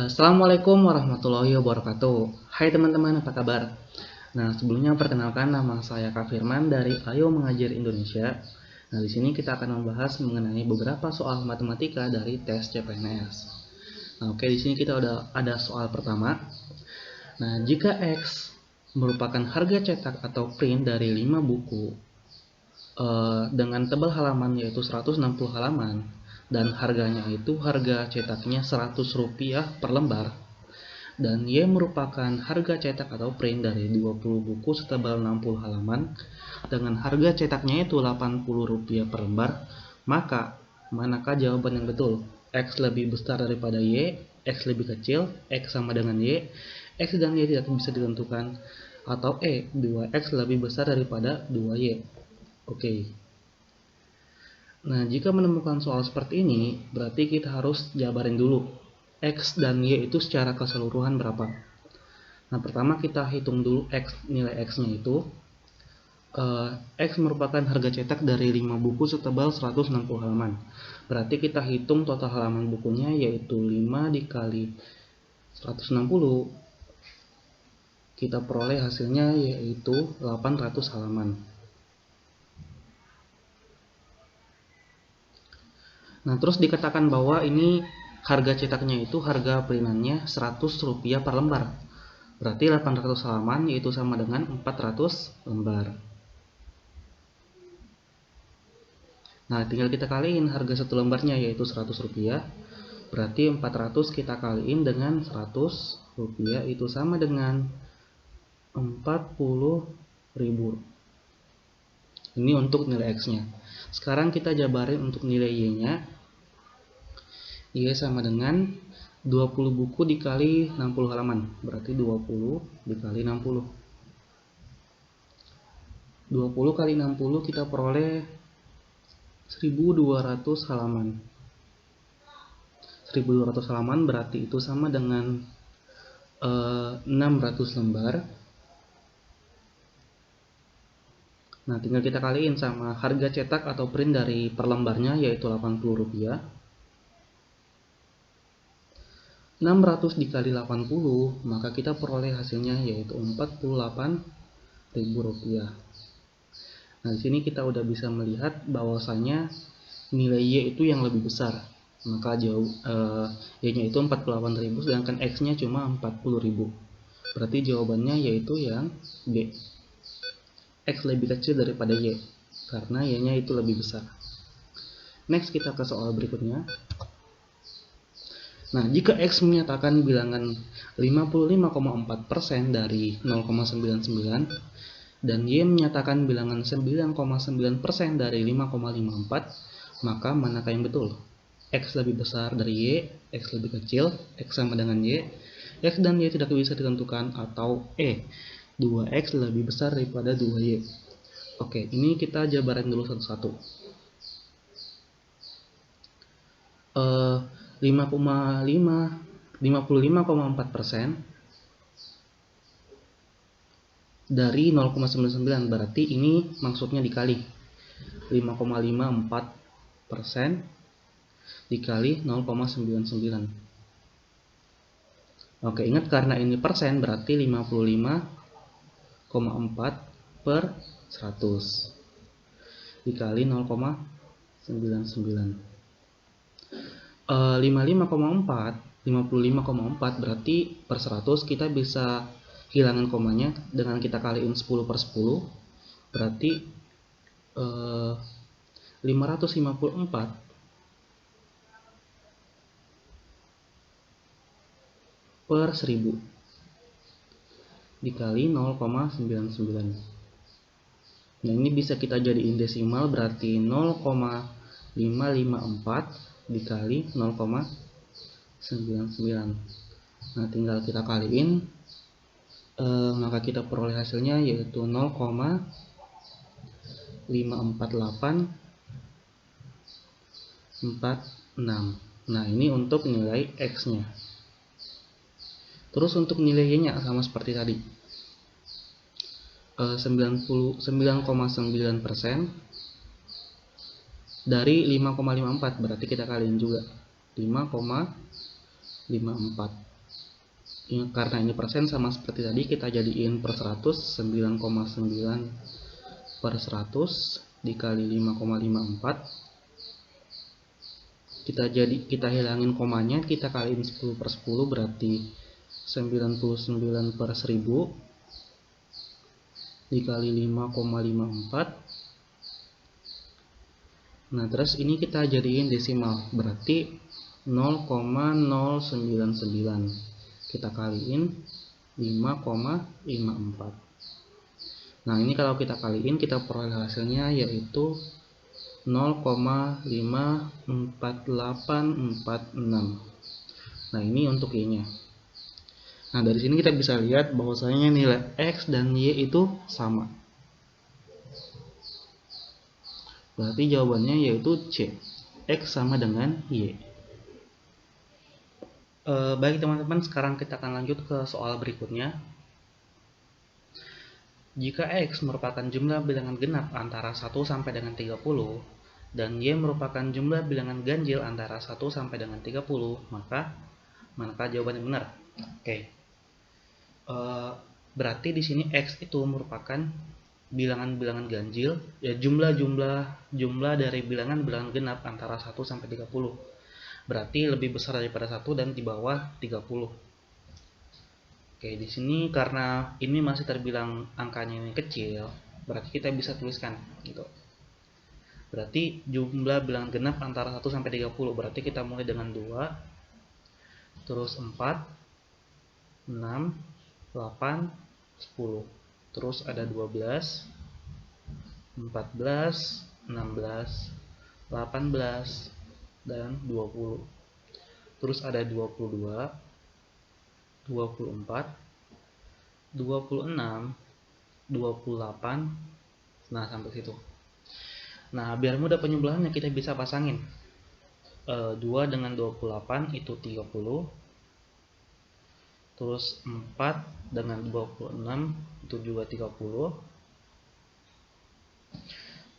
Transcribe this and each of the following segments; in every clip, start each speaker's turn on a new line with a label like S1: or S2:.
S1: Assalamualaikum warahmatullahi wabarakatuh. Hai teman-teman, apa kabar? Nah, sebelumnya perkenalkan, nama saya Kak Firman dari Ayo Mengajar Indonesia. Nah, di sini kita akan membahas mengenai beberapa soal matematika dari tes CPNS. Nah, oke, di sini kita udah ada soal pertama. Nah, jika X merupakan harga cetak atau print dari 5 buku dengan tebal halaman yaitu 160 halaman, dan harganya itu harga cetaknya Rp100 per lembar, dan Y merupakan harga cetak atau print dari 20 buku setebal 60 halaman dengan harga cetaknya itu Rp80 per lembar, maka manakah jawaban yang betul? X lebih besar daripada Y, X lebih kecil, X sama dengan Y, X dan Y tidak bisa ditentukan, atau 2X lebih besar daripada 2Y. Oke. Nah, jika menemukan soal seperti ini, berarti kita harus jabarin dulu X dan Y itu secara keseluruhan berapa. Nah, pertama kita hitung dulu nilai X-nya itu. X merupakan harga cetak dari 5 buku setebal 160 halaman. Berarti kita hitung total halaman bukunya yaitu 5 dikali 160. Kita peroleh hasilnya yaitu 800 halaman. Nah, terus dikatakan bahwa ini harga cetaknya itu harga printannya Rp100 per lembar. Berarti 800 halaman yaitu sama dengan 400 lembar. Nah, tinggal kita kaliin harga satu lembarnya yaitu Rp100. Berarti 400 kita kaliin dengan Rp100 itu sama dengan 40.000. Ini untuk nilai X-nya. Sekarang kita jabarin untuk nilai Y-nya. Y sama dengan 20 buku dikali 60 halaman. Berarti 20 dikali 60. 20 kali 60 kita peroleh 1200 halaman. 1200 halaman berarti itu sama dengan 600 lembar. Nah, tinggal kita kaliin sama harga cetak atau print dari per lembarnya yaitu Rp80. 600 dikali 80, maka kita peroleh hasilnya yaitu Rp48.000. Nah, di sini kita udah bisa melihat bahwasanya nilai Y itu yang lebih besar. Maka Y-nya itu 48.000 sedangkan X-nya cuma 40.000. Berarti jawabannya yaitu yang B. X lebih kecil daripada Y karena Y-nya itu lebih besar. Next, kita ke soal berikutnya. Nah, jika X menyatakan bilangan 55,4% dari 0,99 dan Y menyatakan bilangan 9,9% dari 5,54, maka manakah yang betul? X lebih besar dari Y, X lebih kecil, X sama dengan Y, X dan Y tidak bisa ditentukan, atau 2X lebih besar daripada 2Y. Oke, ini kita jabarin dulu satu-satu. 55,4% dari 0,99, berarti ini maksudnya dikali 5,54% dikali 0,99. Oke, ingat karena ini persen berarti 55,4 per 100 dikali 0,99. 55,4 berarti per 100 kita bisa hilangin komanya dengan kita kaliin 10 per 10, berarti 554 per 1000 dikali 0,99. Nah, ini bisa kita jadiin desimal, berarti 0,554 dikali 0,99. Nah, tinggal kita kaliin, maka kita peroleh hasilnya yaitu 0,54846. Nah, ini untuk nilai X-nya. Terus untuk nilai Y-nya sama seperti tadi. 9,9% dari 5,54, berarti kita kaliin juga 5,54. Karena ini persen sama seperti tadi, kita jadiin per 100, 9,9 per 100 dikali 5,54. Kita hilangin komanya, kita kaliin 10 per 10 berarti 99 per 1000 dikali 5,54. Nah, terus ini kita jadiin desimal, berarti 0,099. Kita kaliin 5,54. Nah, ini kalau kita kaliin, kita peroleh hasilnya yaitu 0,54846. Nah, ini untuk Y-nya. Nah, dari sini kita bisa lihat bahwasanya nilai X dan Y itu sama. Berarti jawabannya yaitu C. X sama dengan Y. Baik teman-teman, sekarang kita akan lanjut ke soal berikutnya. Jika X merupakan jumlah bilangan genap antara 1 sampai dengan 30 dan Y merupakan jumlah bilangan ganjil antara 1 sampai dengan 30, maka manakah jawaban yang benar? Oke. Berarti di sini X itu merupakan bilangan-bilangan ganjil, ya jumlah dari bilangan-bilangan genap antara 1 sampai 30. Berarti lebih besar daripada 1 dan di bawah 30. Oke, di sini karena ini masih terbilang angkanya ini kecil, berarti kita bisa tuliskan gitu. Berarti jumlah bilangan genap antara 1 sampai 30. Berarti kita mulai dengan 2, terus 4, 6, 8, 10. Terus ada 12, 14, 16, 18, dan 20. Terus ada 22, 24, 26, 28. Nah, sampai situ. Nah, biar mudah penjumlahannya kita bisa pasangin 2 dengan 28 itu 30. Terus 4 dengan 26 itu juga 30.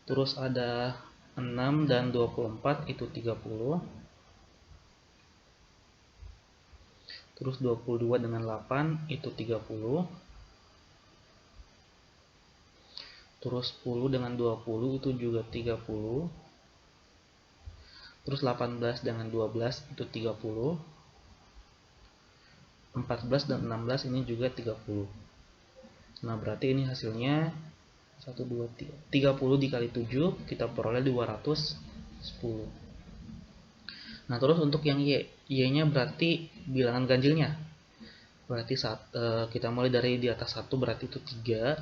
S1: Terus ada 6 dan 24 itu 30. Terus 22 dengan 8 itu 30. Terus 10 dengan 20 itu juga 30. Terus 18 dengan 12 itu 30. 14 dan 16 ini juga 30. Nah, berarti ini hasilnya 1, 2, 3. 30 dikali 7 kita peroleh 210. Nah, terus untuk yang Y-nya berarti bilangan ganjilnya. Berarti kita mulai dari di atas 1, berarti itu 3.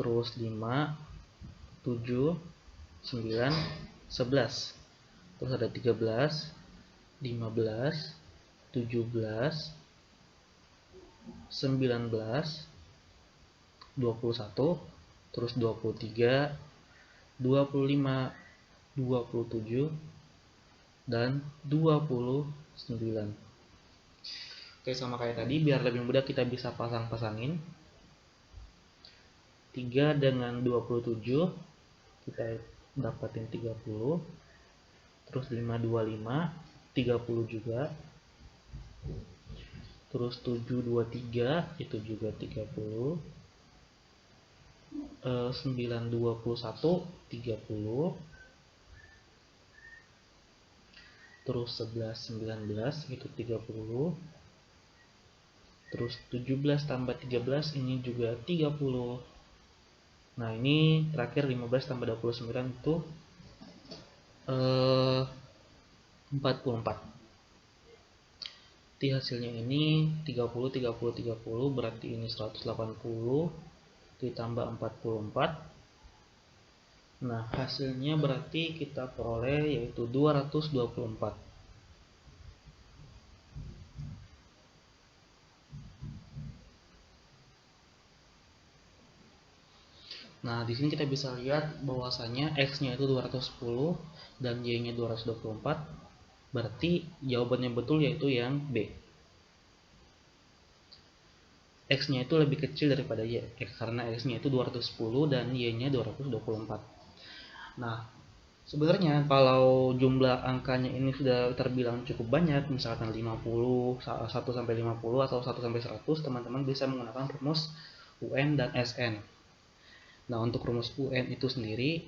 S1: Terus 5, 7, 9, 11. Terus ada 13, 15, 17, 19, 21, terus 23, 25, 27, dan 29. Oke, sama kayak tadi, biar lebih mudah kita bisa pasang-pasangin. 3 dengan 27 kita dapatin 30. Terus 5, 25, 30 juga. Terus 7, 23 itu juga 30. 9, 21, 30. Terus 11, 19 itu 30. Terus 17 tambah 13 ini juga 30. Nah, ini terakhir 15 tambah 29 itu 44. Jadi hasilnya ini 30, 30, 30, berarti ini 180 ditambah 44. Nah, hasilnya berarti kita peroleh yaitu 224. Nah, di sini kita bisa lihat bahwasanya X-nya itu 210 dan Y-nya 224. Berarti jawabannya betul yaitu yang B. X-nya itu lebih kecil daripada Y, karena X-nya itu 210 dan Y-nya 224. Nah, Sebenarnya kalau jumlah angkanya ini sudah terbilang cukup banyak, misalkan 50, 1 sampai 50 atau 1 sampai 100, teman-teman bisa menggunakan rumus UN dan SN. Nah, untuk rumus UN itu sendiri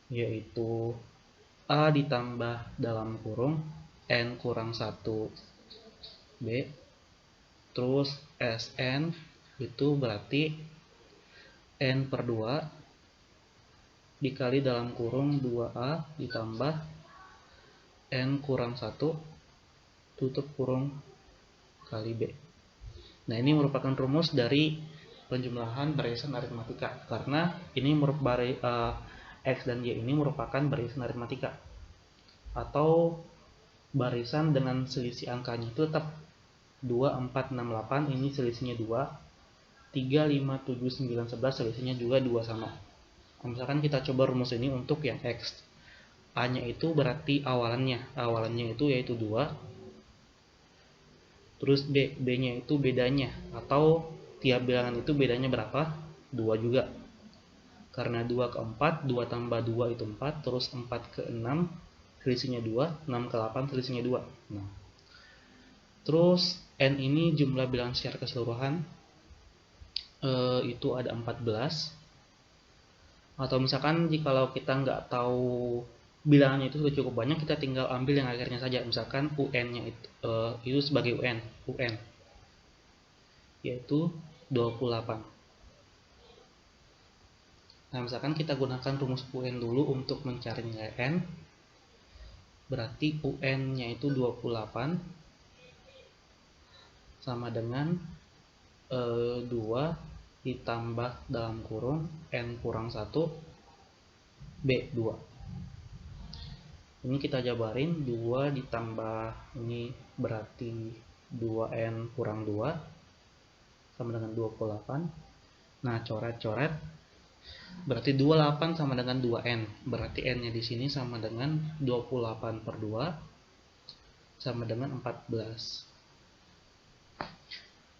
S1: yaitu A ditambah dalam kurung N kurang 1 B, terus SN itu berarti N per 2 dikali dalam kurung 2A ditambah N kurang 1 tutup kurung kali B. Nah, ini merupakan rumus dari penjumlahan barisan aritmatika, karena ini X dan Y ini merupakan barisan aritmatika atau barisan dengan selisih angkanya itu tetap 2, 4, 6, 8, ini selisihnya 2, 3, 5, 7, 9, 11 selisihnya juga 2 sama. Misalkan kita coba rumus ini untuk yang X, A nya itu berarti awalannya itu yaitu 2, terus B nya itu bedanya, atau tiap bilangan itu bedanya berapa? 2 juga, karena 2 ke 4, 2 tambah 2 itu 4, terus 4 ke 6 selisihnya 2, 6 ke 8 selisihnya 2. Nah, terus N ini jumlah bilangan secara keseluruhan itu ada 14. Atau misalkan jikalau kita nggak tahu bilangannya itu sudah cukup banyak, kita tinggal ambil yang akhirnya saja. Misalkan UN-nya itu sebagai UN yaitu 28. Nah, misalkan kita gunakan rumus UN dulu untuk mencari nilai N, berarti UN-nya itu 28 sama dengan 2 ditambah dalam kurung N kurang 1 B 2. Ini kita jabarin, 2 ditambah ini berarti 2N kurang 2 sama dengan 28. Nah, coret-coret berarti 28 sama dengan 2N, berarti N nya di sini sama dengan 28 per 2 sama dengan 14.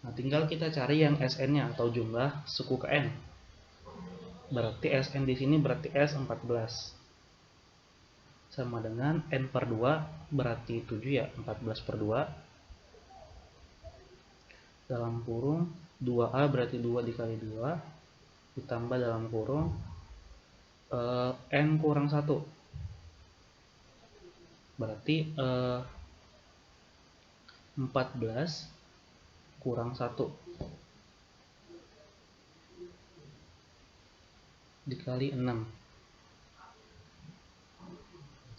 S1: Nah, tinggal kita cari yang SN-nya atau jumlah suku ke N. Berarti SN di sini berarti S14 sama dengan N per 2 berarti 7 ya, 14 per 2 dalam kurung 2A berarti 2 dikali 2 ditambah dalam kurung N kurang 1 berarti 14 kurang 1 dikali 6.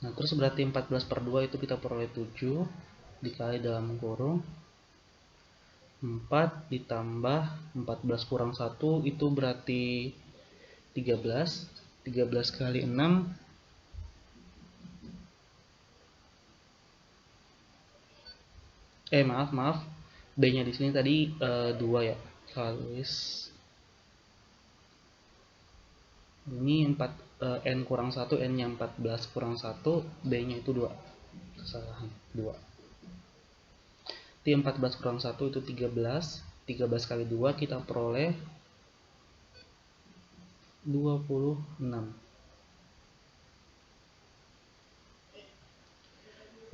S1: Nah, terus berarti 14 per 2 itu kita peroleh 7 dikali dalam kurung 4 ditambah 14 kurang 1 itu berarti 13. 13 kali 6 maaf B nya di sini tadi 2 ya, kalis ini 4 N kurang 1, N nya 14 kurang 1, B nya itu 2, kesalahan 2. Di 14 kurang 1 itu 13, 13 kali 2 kita peroleh 26.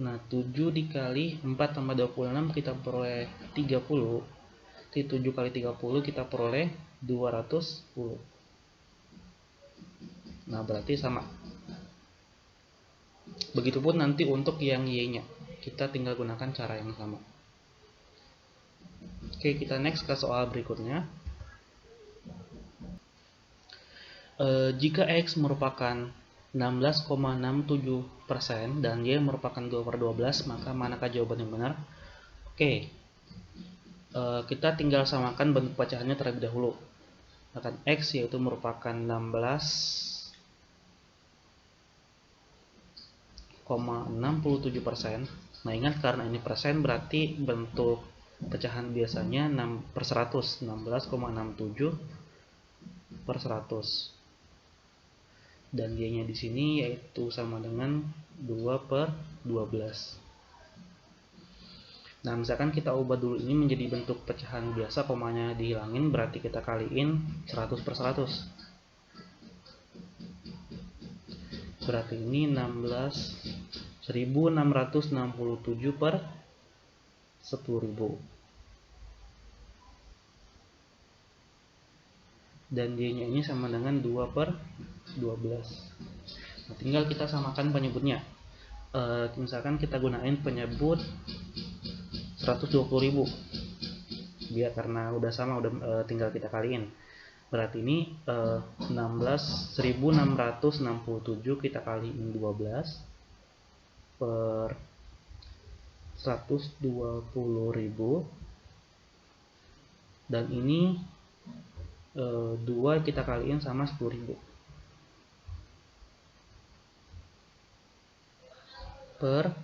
S1: Nah, 7 dikali 4 tambah 26 kita peroleh 30. 7 kali 30 kita peroleh 210. Nah, berarti sama. Begitupun nanti untuk yang Y-nya. Kita tinggal gunakan cara yang sama. Oke, kita next ke soal berikutnya. Jika X merupakan 16,67% dan Y merupakan 2/12, maka manakah jawaban yang benar? Oke, kita tinggal samakan bentuk pecahannya terlebih dahulu. Akan X yaitu merupakan 16,67%. Nah, ingat karena ini persen berarti bentuk pecahan biasanya 6 per 100, 16,67 per 100. Dan Y-nya di sini yaitu sama dengan 2 per 12. Nah, misalkan kita ubah dulu ini menjadi bentuk pecahan biasa, komanya dihilangin, berarti kita kaliin 100 per 100. Berarti ini 16.667 per 10.000. Dan Y-nya ini sama dengan 2 per 12. Nah, tinggal kita samakan penyebutnya. Misalkan kita gunain penyebut 120.000. Biar karena udah sama, tinggal kita kaliin. Berarti ini 16.667 kita kaliin 12 per 120.000, dan ini 2 kita kaliin sama 10.000 per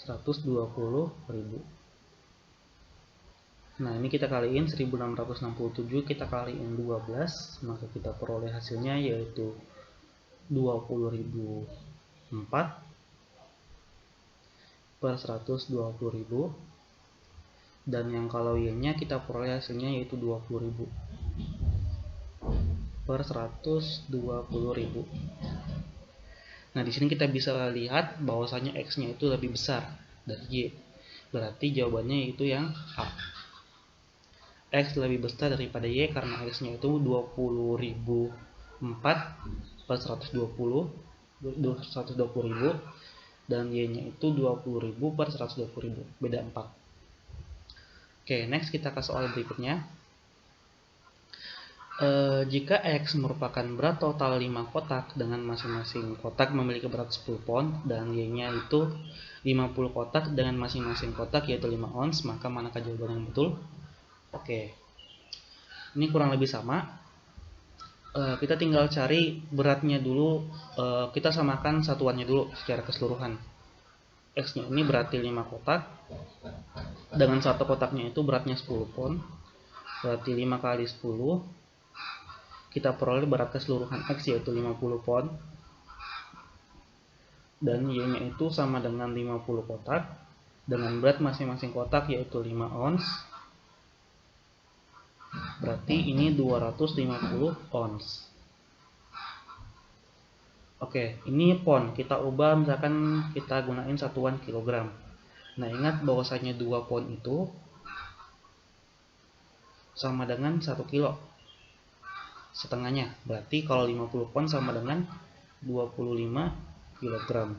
S1: 120.000. Nah, ini kita kaliin 1667 kita kaliin 12, maka kita peroleh hasilnya yaitu 20.004 per 120.000, dan yang kalau Y-nya kita peroleh hasilnya yaitu 20.000 per 120.000. Nah, di sini kita bisa lihat bahwasanya X-nya itu lebih besar dari Y. Berarti jawabannya itu yang A. X lebih besar daripada Y karena X-nya itu 20.004 per 120.000, dan Y-nya itu 20.000 per 120.000, beda 4. Oke, next kita ke soal berikutnya. Jika X merupakan berat total 5 kotak dengan masing-masing kotak memiliki berat 10 pound, dan Y-nya itu 50 kotak dengan masing-masing kotak yaitu 5 ons, maka manakah jawaban yang betul? Oke, ini kurang lebih sama. Kita tinggal cari beratnya dulu. Kita samakan satuannya dulu secara keseluruhan. X-nya ini berarti 5 kotak, dengan satu kotaknya itu beratnya 10 pound, berarti 5 kali 10, kita peroleh berat keseluruhan X yaitu 50 pound, dan Y-nya itu sama dengan 50 kotak, dengan berat masing-masing kotak yaitu 5 ons, berarti ini 250 ons. Oke, ini pound, kita ubah misalkan kita gunain satuan kilogram. Nah, ingat bahwasanya 2 pound itu sama dengan 1 kilo setengahnya. Berarti kalau 50 pound sama dengan 25 kg.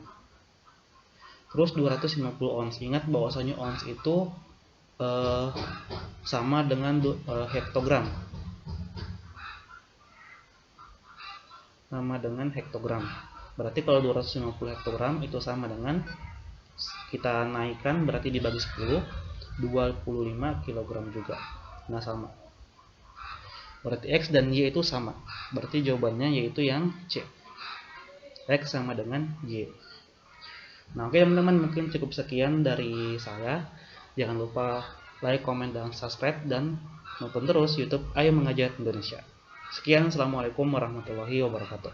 S1: Terus 250 ons. Ingat bahwasanya ons itu sama dengan hektogram. Sama dengan hektogram. Berarti kalau 250 hektogram itu sama dengan, kita naikkan berarti dibagi 10, 25 kg juga. Nah, sama. Berarti X dan Y itu sama. Berarti jawabannya yaitu yang C. X sama dengan Y. Nah, oke teman-teman, mungkin cukup sekian dari saya. Jangan lupa like, komen, dan subscribe, dan nonton terus YouTube Ayo Mengajar Indonesia. Sekian, assalamualaikum warahmatullahi wabarakatuh.